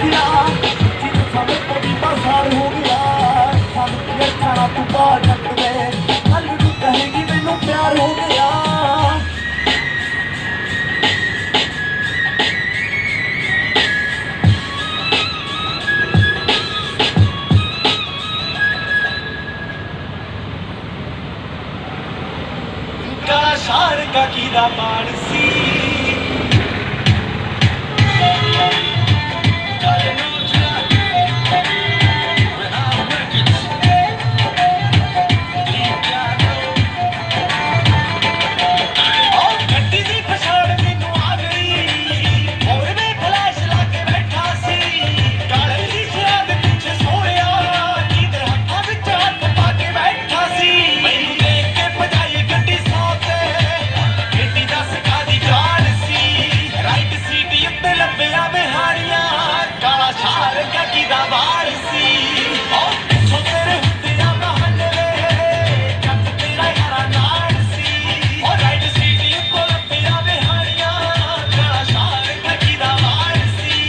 ਗਿਆ ਜਿੱਦ ਸਮੇਂ ਤੋਂ ਵੀ ਬਾਜ਼ਾਰ ਹੋ ਗਿਆ ਸਾਨੂੰ ਫਿਰ ਖਾਣਾ ਤੂੰ ਬਾਹਰ ਕੱਟ ਦੇ ਕੱਲ ਨੂੰ ਕਹੇਗੀ ਮੈਨੂੰ ਪਿਆਰ ਹੋ ਗਿਆ शार का कीड़ा मार